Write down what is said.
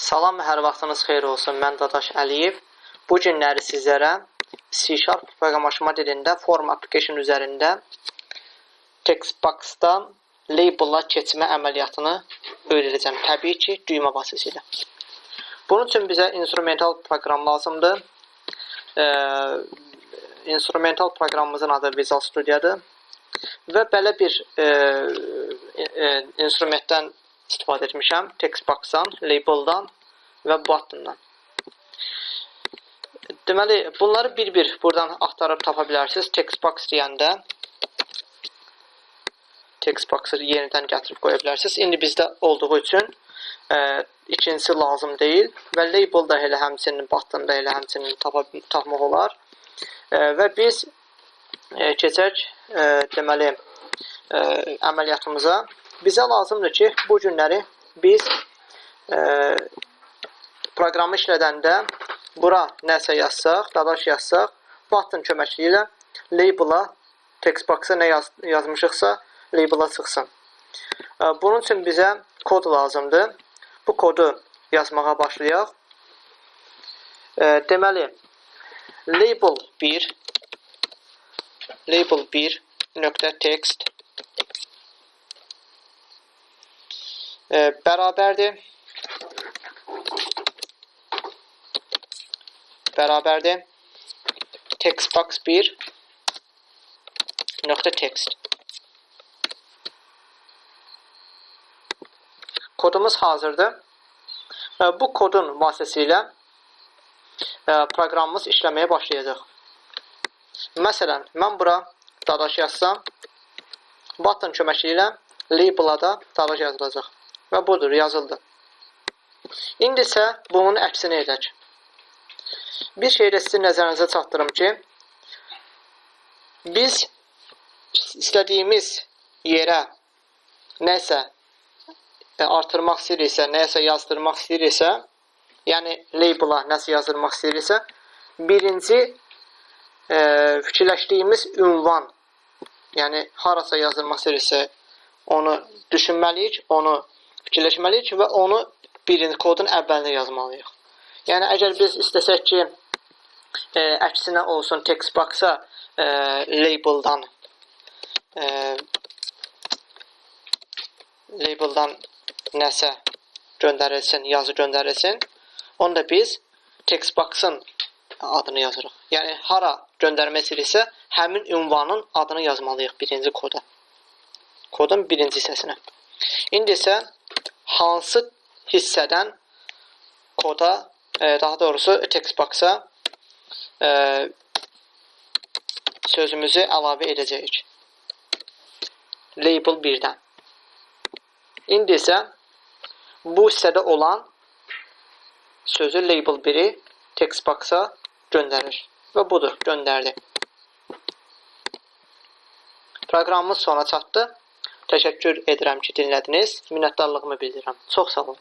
Salam, hər vaxtınız xeyir olsun. Mən Dadaş Əliyev. Bu günləri sizlərə C# proqramlaşma dilində Form Application üzərində textbox-da label-la keçmə əməliyyatını öyrədəcəm. Təbii ki, düymə vasitəsilə. Bunun üçün bizə instrumental proqram lazımdır. Instrumental proqramımızın adı Visual Studio'dur. Və belə bir instrumentdən istifadə etmişəm. Textbox-dan, label-dan və button-dan. Deməli, bunları bir-bir buradan axtarıb tapa bilərsiniz. Textbox deyəndə textbox-ı yenidən gətirib qoya bilərsiniz. İndi bizdə olduğu üçün ikincisi lazım deyil və label da elə həmçinin, button da elə həmçinin tapmaq olar. Və biz keçək deməli əməliyyatımıza. Bizə lazımdır ki, bu günləri biz proqramı işlədəndə bura nəsə yazsaq, Dadaş yazsaq, button köməkliyi ilə label-a, textbox-a nə yazmışıqsa, label-a çıxsın. Bunun üçün bizə kod lazımdır. Bu kodu yazmağa başlayaq. Deməli, label1.text bərabərdir textbox1.text. Kodumuz hazırdır. Bu kodun vasitəsilə proqramımız işləməyə başlayacaq. Məsələn, mən bura Dadaş yazsam, button köməkliyi ilə label-a da Dadaş yazılacaq. Və budur, yazıldı. İndi isə bunun əksini edək. Bir şey də sizin nəzərinizə çatdırım ki, biz istədiyimiz yerə nəsə artırmaq istəyiriksə, nəsə yazdırmaq istəyiriksə, yəni label-a nəsə yazdırmaq istəyiriksə, birinci fikirləşdiyimiz ünvan, yəni harasa yazdırmaq istəyiriksə, onu düşünməliyik, onu fikirləşməliyik və onu birinci kodun əvvəlinə yazmalıyıq. Yəni, əgər biz istəsək ki, əksinə olsun textbox-a label-dan nəsə göndərilsin, yazı göndərilsin, onu da biz textbox-ın adını yazırıq. Yəni, hara göndərmək istəyiriksə, həmin ünvanın adını yazmalıyıq birinci koda. Kodun birinci hissəsinə. İndi isə hansı hissədən koda, daha doğrusu textbox-a sözümüzü əlavə edəcəyik. Label 1-dən. İndi isə bu hissədə olan sözü label 1-i textbox-a göndərir. Və budur, göndərdi. Proqramımız sona çatdı. Təşəkkür edirəm ki, dinlədiniz. Minnətdarlığımı bildirirəm. Çox sağ olun.